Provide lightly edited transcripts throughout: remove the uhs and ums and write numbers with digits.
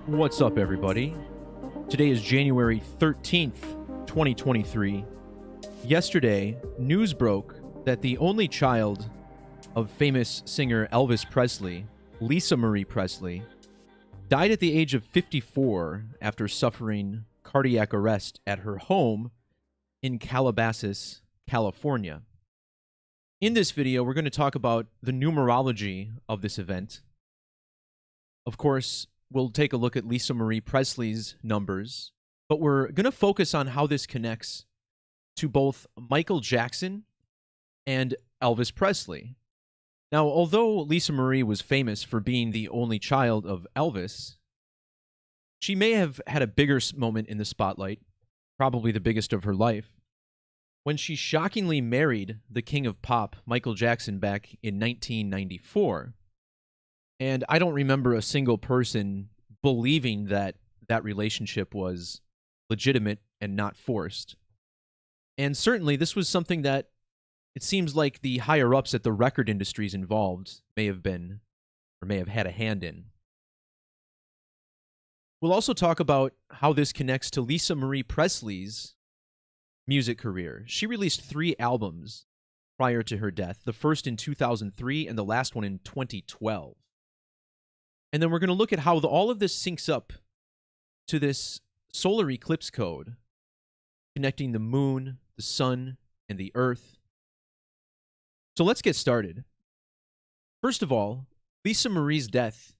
What's up, everybody? Today is January 13th, 2023. Yesterday, news broke that the only child of famous singer Elvis Presley, Lisa Marie Presley, died at the age of 54 after suffering cardiac arrest at her home in Calabasas, California. In this video, we're going to talk about the numerology of this event. Of course, we'll take a look at Lisa Marie Presley's numbers, but we're going to focus on how this connects to both Michael Jackson and Elvis Presley. Now, although Lisa Marie was famous for being the only child of Elvis, she may have had a bigger moment in the spotlight, probably the biggest of her life, when she shockingly married the king of pop, Michael Jackson, back in 1994. And I don't remember a single person believing that that relationship was legitimate and not forced. And certainly this was something that it seems like the higher-ups at the record industries involved may have been, or may have had a hand in. We'll also talk about how this connects to Lisa Marie Presley's music career. She released 3 albums prior to her death, the first in 2003 and the last one in 2012. And then we're going to look at how all of this syncs up to this solar eclipse code, connecting the moon, the sun, and the earth. So let's get started. First of all, Lisa Marie's death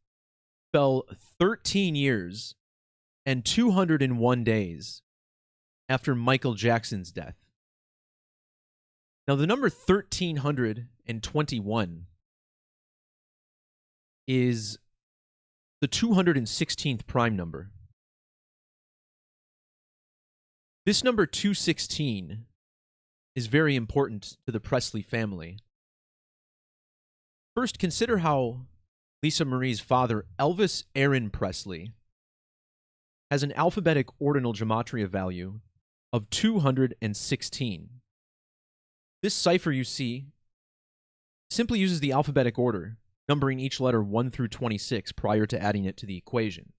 fell 13 years and 201 days after Michael Jackson's death. Now, the number 1321 is the 216th prime number. This number 216 is very important to the Presley family. First, consider how Lisa Marie's father, Elvis Aaron Presley, has an alphabetic ordinal gematria value of 216. This cipher you see simply uses the alphabetic order, numbering each letter 1 through 26 prior to adding it to the equation.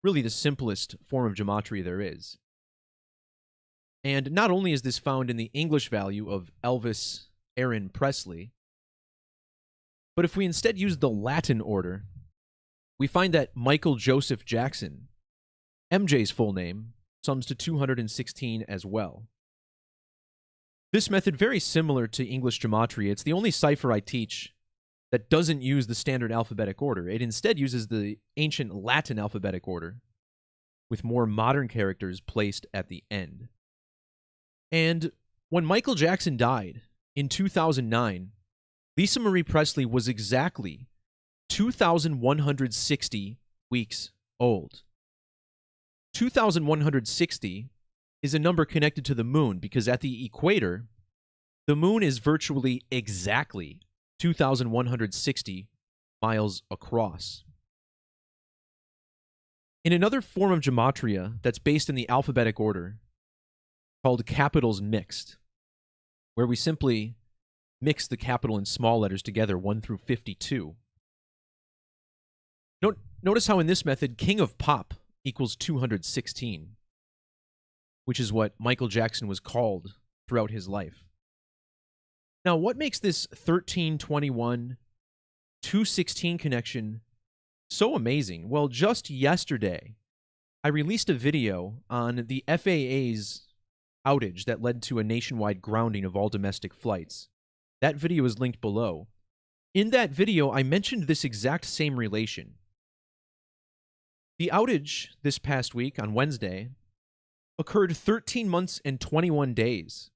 Really the simplest form of gematria there is. And not only is this found in the English value of Elvis Aaron Presley, but if we instead use the Latin order, we find that Michael Joseph Jackson, MJ's full name, sums to 216 as well. This method, very similar to English gematria, it's the only cipher I teach that doesn't use the standard alphabetic order. It instead uses the ancient Latin alphabetic order, with more modern characters placed at the end. And when Michael Jackson died in 2009, Lisa Marie Presley was exactly 2,160 weeks old. 2,160 is a number connected to the moon because at the equator, the moon is virtually exactly 2,160 miles across. In another form of gematria that's based in the alphabetic order, called capitals mixed, where we simply mix the capital and small letters together 1 through 52. Notice how in this method, King of Pop equals 216, which is what Michael Jackson was called throughout his life. Now, what makes this 1321 216 connection so amazing? Well, just yesterday, I released a video on the FAA's outage that led to a nationwide grounding of all domestic flights. That video is linked below. In that video, I mentioned this exact same relation. The outage this past week on Wednesday occurred 13 months and 21 days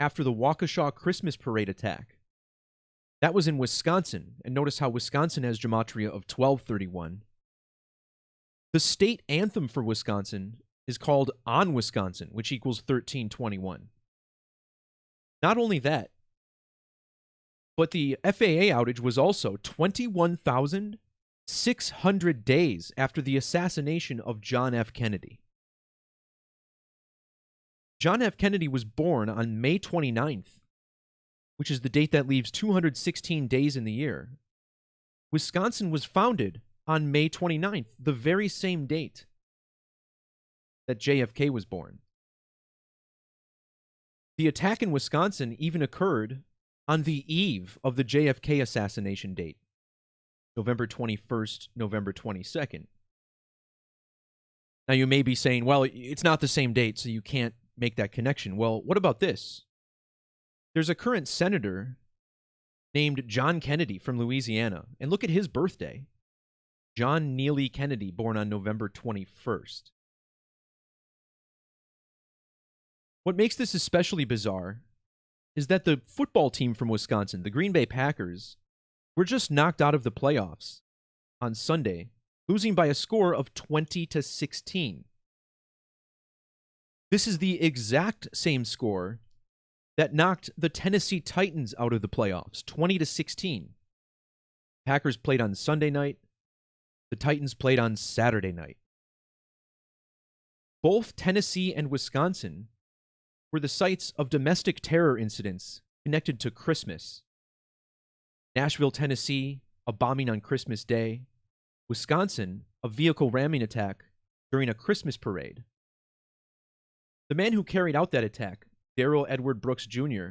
after the Waukesha Christmas Parade attack. That was in Wisconsin, and notice how Wisconsin has gematria of 1231. The state anthem for Wisconsin is called On Wisconsin, which equals 1321. Not only that, but the FAA outage was also 21,600 days after the assassination of John F. Kennedy. John F. Kennedy was born on May 29th, which is the date that leaves 216 days in the year. Wisconsin was founded on May 29th, the very same date that JFK was born. The attack in Wisconsin even occurred on the eve of the JFK assassination date, November 21st, November 22nd. Now, you may be saying, well, it's not the same date, so you can't make that connection. Well, what about this? There's a current senator named John Kennedy from Louisiana, and look at his birthday. John Neely Kennedy, born on November 21st. What makes this especially bizarre is that the football team from Wisconsin, the Green Bay Packers, were just knocked out of the playoffs on Sunday, losing by a score of 20-16. This is the exact same score that knocked the Tennessee Titans out of the playoffs, 20-16. Packers played on Sunday night. The Titans played on Saturday night. Both Tennessee and Wisconsin were the sites of domestic terror incidents connected to Christmas. Nashville, Tennessee, a bombing on Christmas Day. Wisconsin, a vehicle ramming attack during a Christmas parade. The man who carried out that attack, Darrell Edward Brooks Jr.,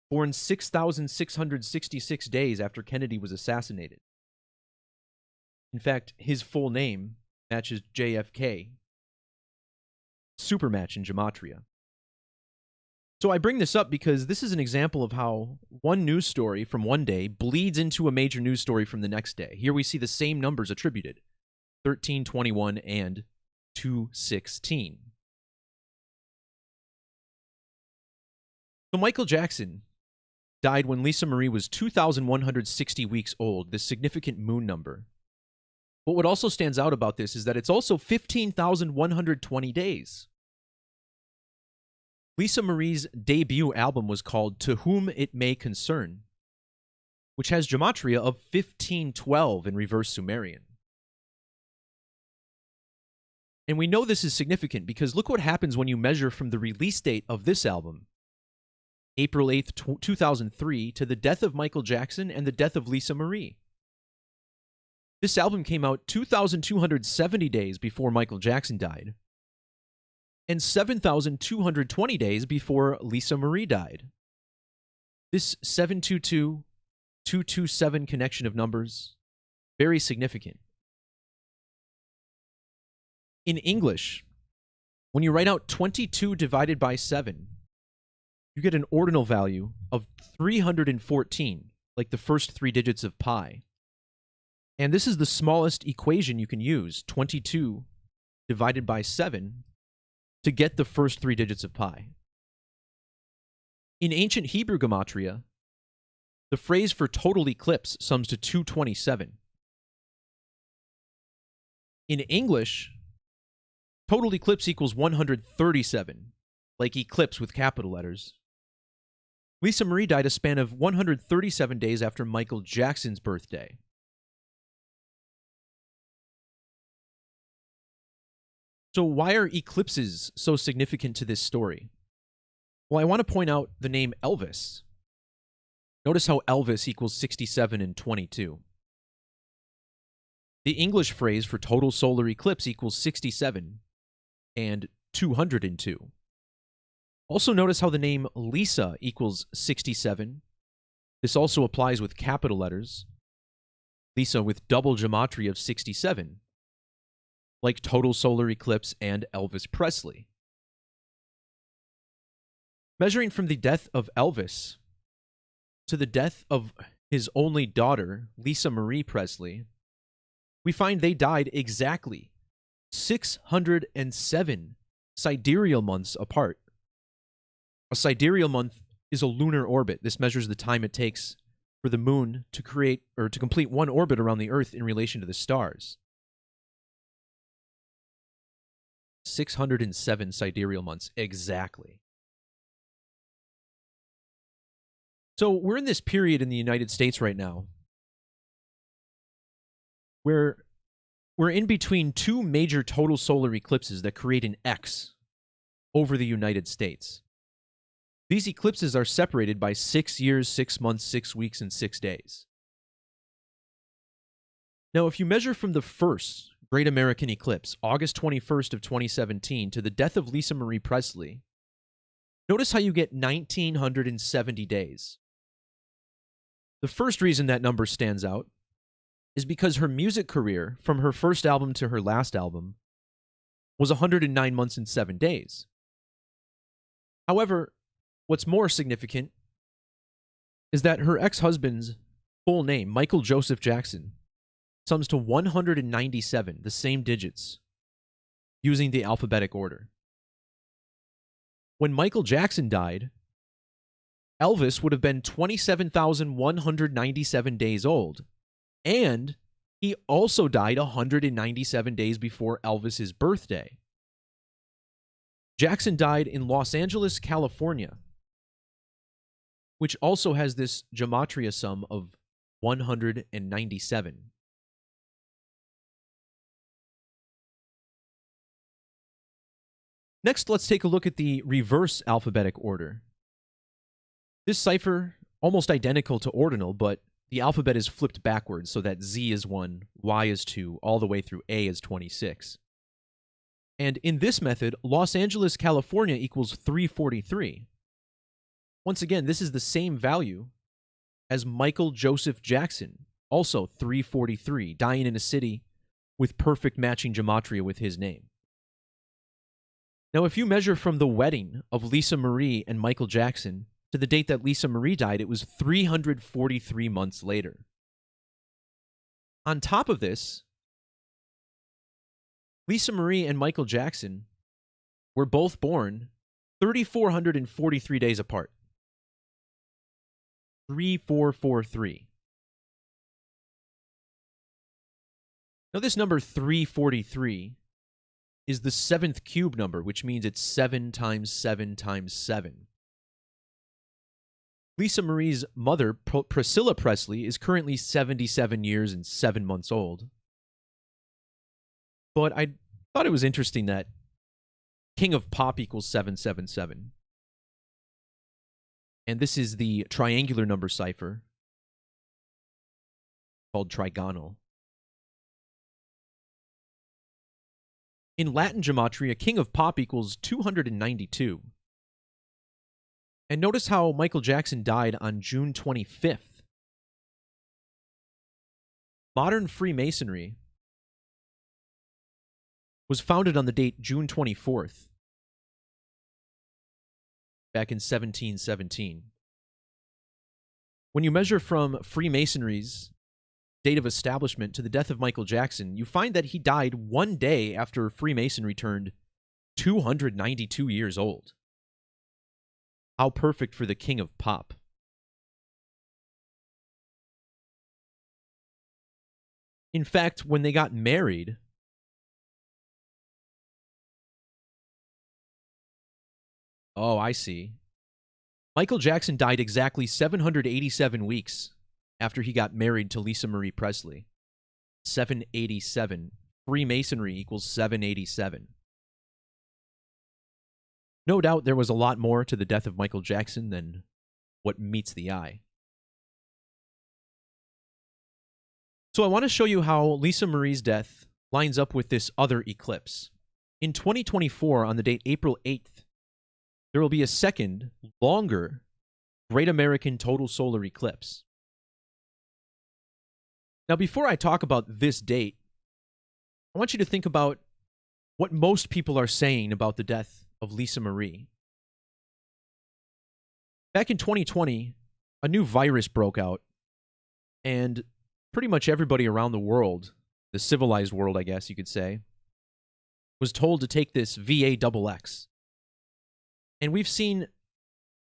born 6,666 days after Kennedy was assassinated. In fact, his full name matches JFK. Super match in Gematria. So I bring this up because this is an example of how one news story from one day bleeds into a major news story from the next day. Here we see the same numbers attributed, 1321 and 216. So Michael Jackson died when Lisa Marie was 2,160 weeks old, this significant moon number. But what also stands out about this is that it's also 15,120 days. Lisa Marie's debut album was called To Whom It May Concern, which has gematria of 1512 in reverse Sumerian. And we know this is significant because look what happens when you measure from the release date of this album, April 8th, 2003, to the death of Michael Jackson and the death of Lisa Marie. This album came out 2,270 days before Michael Jackson died, and 7,220 days before Lisa Marie died. This 722-227 connection of numbers, very significant. In English, when you write out 22 divided by 7, you get an ordinal value of 314, like the first 3 digits of pi. And this is the smallest equation you can use, 22 divided by 7, to get the first 3 digits of pi. In ancient Hebrew gematria, the phrase for total eclipse sums to 227. In English, total eclipse equals 137, like eclipse with capital letters. Lisa Marie died a span of 137 days after Michael Jackson's birthday. So why are eclipses so significant to this story? Well, I want to point out the name Elvis. Notice how Elvis equals 67 and 22. The English phrase for total solar eclipse equals 67 and 202. Also notice how the name Lisa equals 67. This also applies with capital letters. Lisa with double gematria of 67. Like total solar eclipse and Elvis Presley. Measuring from the death of Elvis to the death of his only daughter, Lisa Marie Presley, we find they died exactly 607 sidereal months apart. A sidereal month is a lunar orbit. This measures the time it takes for the moon to create or to complete one orbit around the Earth in relation to the stars. 607 sidereal months, exactly. So we're in this period in the United States right now where we're in between 2 major total solar eclipses that create an X over the United States. These eclipses are separated by 6 years, 6 months, 6 weeks, and 6 days. Now, if you measure from the first Great American Eclipse, August 21st of 2017, to the death of Lisa Marie Presley, notice how you get 1,970 days. The first reason that number stands out is because her music career, from her first album to her last album, was 109 months and 7 days. However, what's more significant is that her ex-husband's full name, Michael Joseph Jackson, sums to 197, the same digits, using the alphabetic order. When Michael Jackson died, Elvis would have been 27,197 days old, and he also died 197 days before Elvis's birthday. Jackson died in Los Angeles, California, which also has this Gematria sum of 197. Next, let's take a look at the reverse alphabetic order. This cipher, almost identical to ordinal, but the alphabet is flipped backwards so that Z is 1, Y is 2, all the way through A is 26. And in this method, Los Angeles, California equals 343. Once again, this is the same value as Michael Joseph Jackson, also 343, dying in a city with perfect matching gematria with his name. Now, if you measure from the wedding of Lisa Marie and Michael Jackson to the date that Lisa Marie died, it was 343 months later. On top of this, Lisa Marie and Michael Jackson were both born 3,443 days apart. 3443. Now, this number 343 is the 7th cube number, which means it's 7 times 7 times 7. Lisa Marie's mother, Priscilla Presley, is currently 77 years and 7 months old. But I thought it was interesting that King of Pop equals 777. And this is the triangular number cipher called trigonal. In Latin gematria, King of Pop equals 292. And notice how Michael Jackson died on June 25th. Modern Freemasonry was founded on the date June 24th, back in 1717. When you measure from Freemasonry's date of establishment to the death of Michael Jackson, you find that he died one day after Freemasonry turned 292 years old. How perfect for the King of Pop. In fact, when they got married, oh, I see. Michael Jackson died exactly 787 weeks after he got married to Lisa Marie Presley. 787. Freemasonry equals 787. No doubt there was a lot more to the death of Michael Jackson than what meets the eye. So I want to show you how Lisa Marie's death lines up with this other eclipse. In 2024, on the date April 8th, there will be a second, longer, Great American Total Solar Eclipse. Now, before I talk about this date, I want you to think about what most people are saying about the death of Lisa Marie. Back in 2020, a new virus broke out, and pretty much everybody around the world, the civilized world, I guess you could say, was told to take this VAXX. And we've seen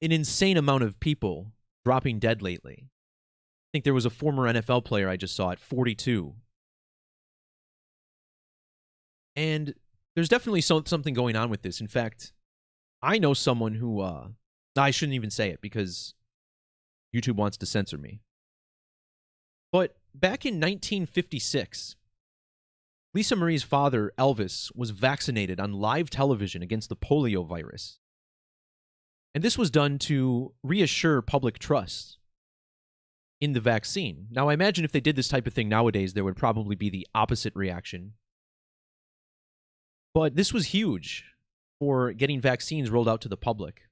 an insane amount of people dropping dead lately. I think there was a former NFL player I just saw at 42. And there's definitely something going on with this. In fact, I know someone who, I shouldn't even say it because YouTube wants to censor me. But back in 1956, Lisa Marie's father, Elvis, was vaccinated on live television against the polio virus. And this was done to reassure public trust in the vaccine. Now, I imagine if they did this type of thing nowadays, there would probably be the opposite reaction. But this was huge for getting vaccines rolled out to the public.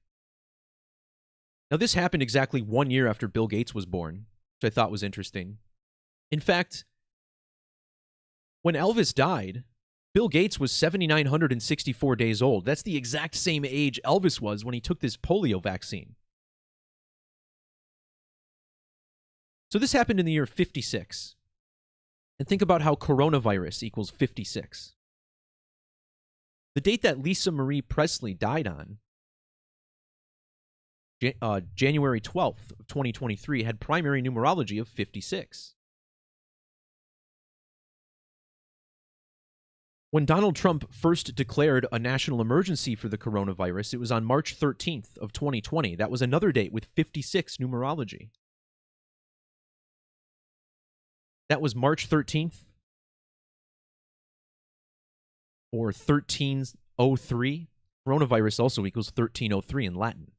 Now, this happened exactly 1 year after Bill Gates was born, which I thought was interesting. In fact, when Elvis died, Bill Gates was 7,964 days old. That's the exact same age Elvis was when he took this polio vaccine. So this happened in the year 56. And think about how coronavirus equals 56. The date that Lisa Marie Presley died on, January 12th of 2023, had primary numerology of 56. When Donald Trump first declared a national emergency for the coronavirus, it was on March 13th of 2020. That was another date with 56 numerology. That was March 13th, or 1303. Coronavirus also equals 1303 in Latin.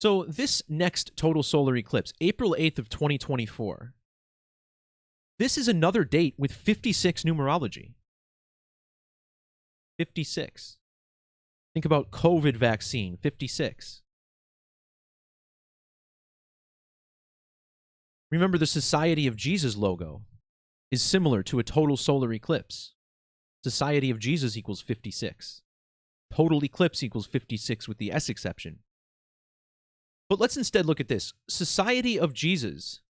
So this next total solar eclipse, April 8th of 2024, this is another date with 56 numerology. 56. Think about COVID vaccine, 56. Remember, the Society of Jesus logo is similar to a total solar eclipse. Society of Jesus equals 56. Total eclipse equals 56 with the S exception. But let's instead look at this. Society of Jesus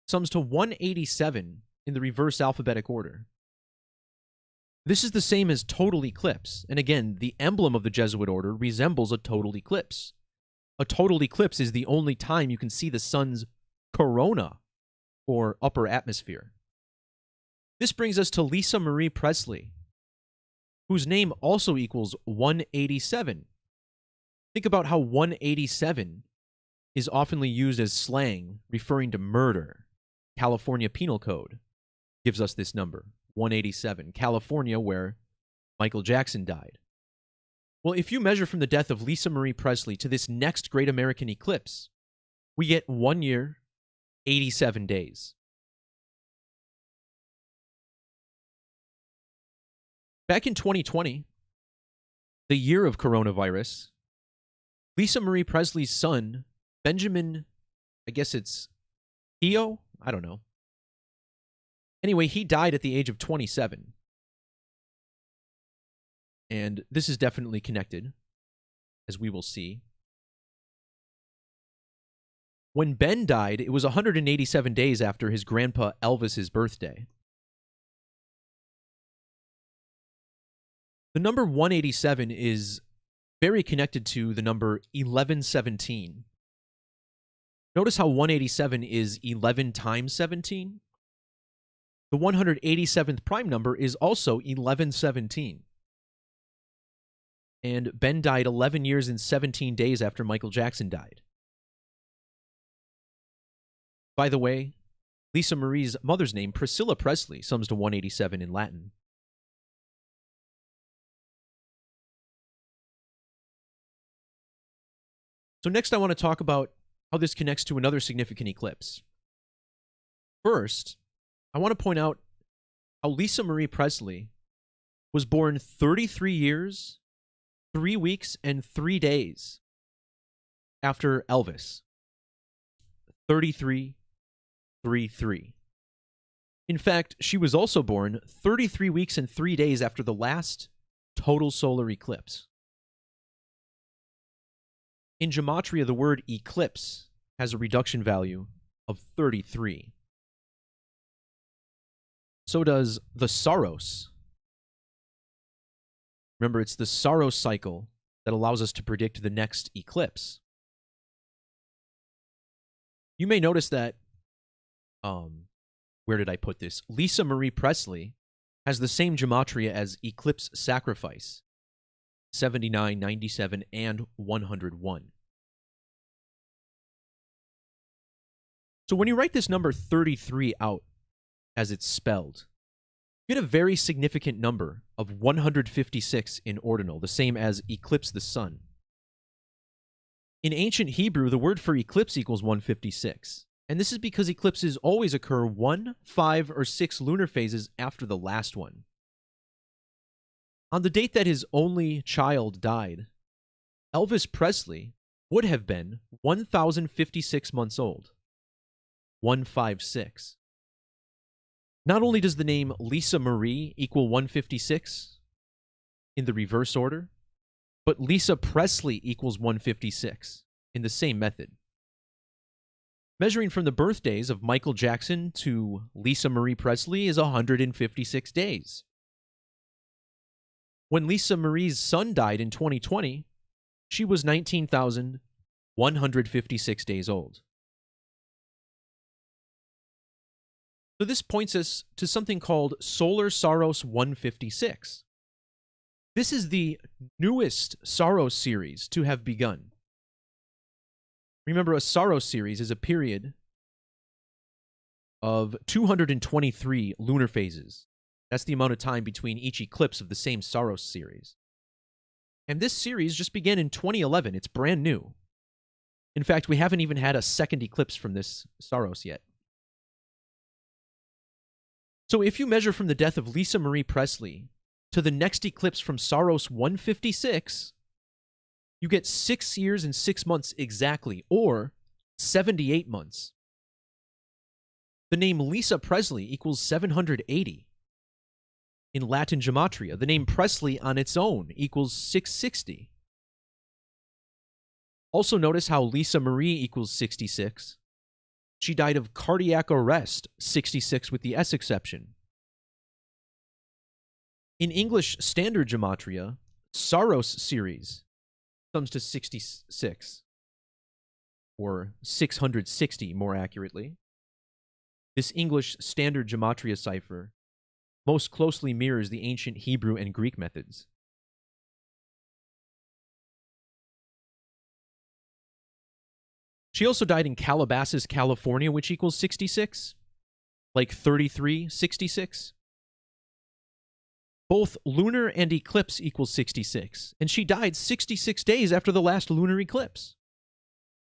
sums to 187 in the reverse alphabetic order. This is the same as total eclipse. And again, the emblem of the Jesuit order resembles a total eclipse. A total eclipse is the only time you can see the sun's corona, or upper atmosphere. This brings us to Lisa Marie Presley, whose name also equals 187. Think about how 187 is often used as slang referring to murder. California Penal Code gives us this number, 187. California, where Michael Jackson died. Well, if you measure from the death of Lisa Marie Presley to this next great American eclipse, we get 1 year, 87 days. Back in 2020, the year of coronavirus, Lisa Marie Presley's son, Benjamin, I guess it's Theo? I don't know. Anyway, he died at the age of 27. And this is definitely connected, as we will see. When Ben died, it was 187 days after his grandpa Elvis's birthday. The number 187 is very connected to the number 1117. Notice how 187 is 11 times 17? The 187th prime number is also 1117. And Ben died 11 years and 17 days after Michael Jackson died. By the way, Lisa Marie's mother's name, Priscilla Presley, sums to 187 in Latin. So next I want to talk about how this connects to another significant eclipse. First, I want to point out how Lisa Marie Presley was born 33 years, 3 weeks, and 3 days after Elvis. 33. In fact, she was also born 33 weeks and 3 days after the last total solar eclipse. In Gematria, the word eclipse has a reduction value of 33. So does the Saros. Remember, it's the Saros cycle that allows us to predict the next eclipse. You may notice that, where did I put this? Lisa Marie Presley has the same gematria as eclipse sacrifice, 79, 97, and 101. So when you write this number 33 out as it's spelled, you get a very significant number of 156 in ordinal, the same as eclipse the sun. In ancient Hebrew, the word for eclipse equals 156. And this is because eclipses always occur 1, 5, or 6 lunar phases after the last one. On the date that his only child died, Elvis Presley would have been 1,056 months old. 156. Not only does the name Lisa Marie equal 156 in the reverse order, but Lisa Presley equals 156 in the same method. Measuring from the birthdays of Michael Jackson to Lisa Marie Presley is 156 days. When Lisa Marie's son died in 2020, she was 19,156 days old. So this points us to something called Solar Saros 156. This is the newest Saros series to have begun. Remember, a Saros series is a period of 223 lunar phases. That's the amount of time between each eclipse of the same Saros series. And this series just began in 2011. It's brand new. In fact, we haven't even had a second eclipse from this Saros yet. So if you measure from the death of Lisa Marie Presley to the next eclipse from Saros 156, you get 6 years and 6 months exactly, or 78 months. The name Lisa Presley equals 780. In Latin Gematria, the name Presley on its own equals 660. Also notice how Lisa Marie equals 66. She died of cardiac arrest, 66 with the S exception. In English Standard Gematria, Saros series comes to 66, or 660 more accurately. This English Standard Gematria cipher most closely mirrors the ancient Hebrew and Greek methods. She also died in Calabasas, California, which equals 66, like 3366. Both lunar and eclipse equals 66, and she died 66 days after the last lunar eclipse.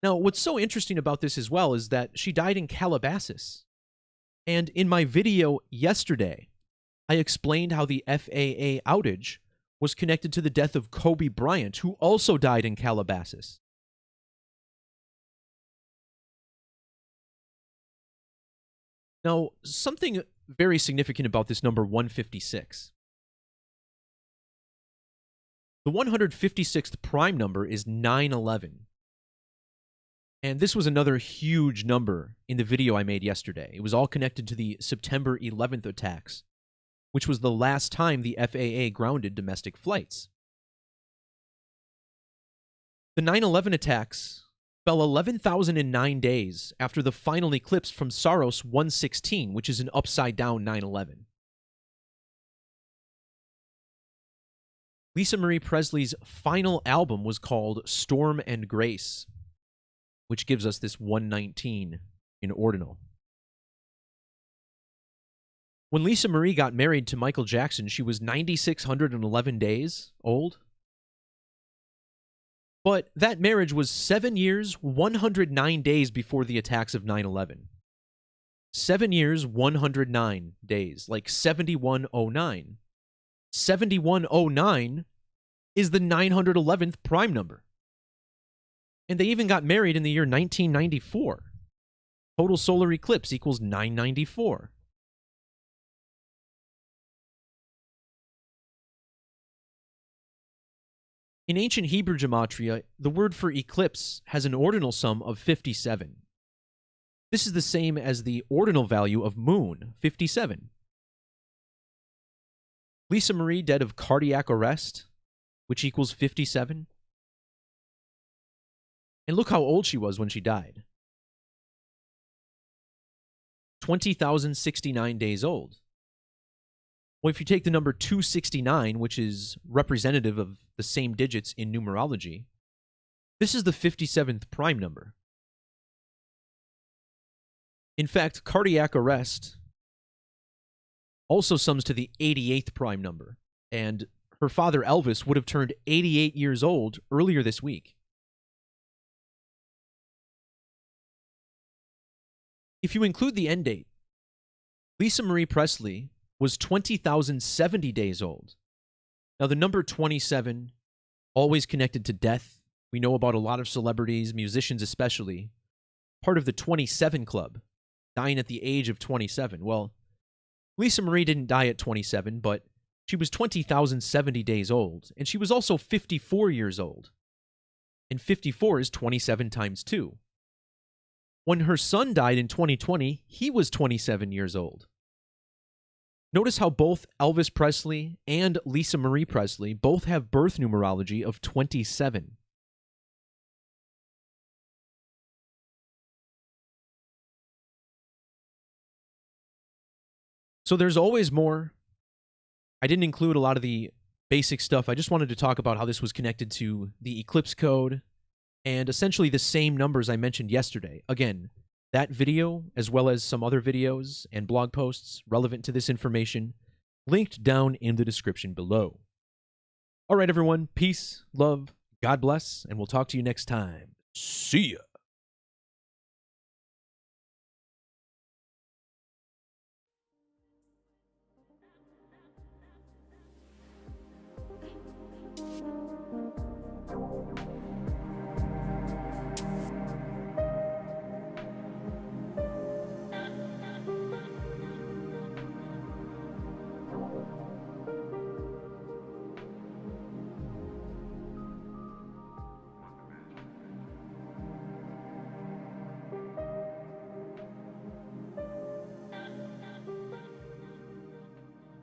Now, what's so interesting about this as well is that she died in Calabasas. And in my video yesterday, I explained how the FAA outage was connected to the death of Kobe Bryant, who also died in Calabasas. Now, something very significant about this number 156. The 156th prime number is 911. And this was another huge number in the video I made yesterday. It was all connected to the September 11th attacks, which was the last time the FAA grounded domestic flights. The 9/11 attacks fell 11,009 days after the final eclipse from Saros 116, which is an upside-down 9/11. Lisa Marie Presley's final album was called Storm and Grace, which gives us this 119 in ordinal. When Lisa Marie got married to Michael Jackson, she was 9,611 days old. But that marriage was 7 years, 109 days before the attacks of 9/11. 7 years, 109 days, like 7109. 7109 is the 911th prime number. And they even got married in the year 1994. Total solar eclipse equals 994. In ancient Hebrew gematria, the word for eclipse has an ordinal sum of 57. This is the same as the ordinal value of moon, 57. Lisa Marie died of cardiac arrest, which equals 57. And look how old she was when she died. 20,069 days old. Well, if you take the number 269, which is representative of the same digits in numerology, this is the 57th prime number. In fact, cardiac arrest also sums to the 88th prime number, and her father Elvis would have turned 88 years old earlier this week. If you include the end date, Lisa Marie Presley was 20,070 days old. Now, the number 27, always connected to death. We know about a lot of celebrities, musicians especially, part of the 27 Club, dying at the age of 27. Well, Lisa Marie didn't die at 27, but she was 20,070 days old, and she was also 54 years old. And 54 is 27 times 2. When her son died in 2020, he was 27 years old. Notice how both Elvis Presley and Lisa Marie Presley both have birth numerology of 27. So there's always more. I didn't include a lot of the basic stuff. I just wanted to talk about how this was connected to the eclipse code and essentially the same numbers I mentioned yesterday. Again, that video, as well as some other videos and blog posts relevant to this information, linked down in the description below. All right, everyone. Peace, love, God bless, and we'll talk to you next time. See ya.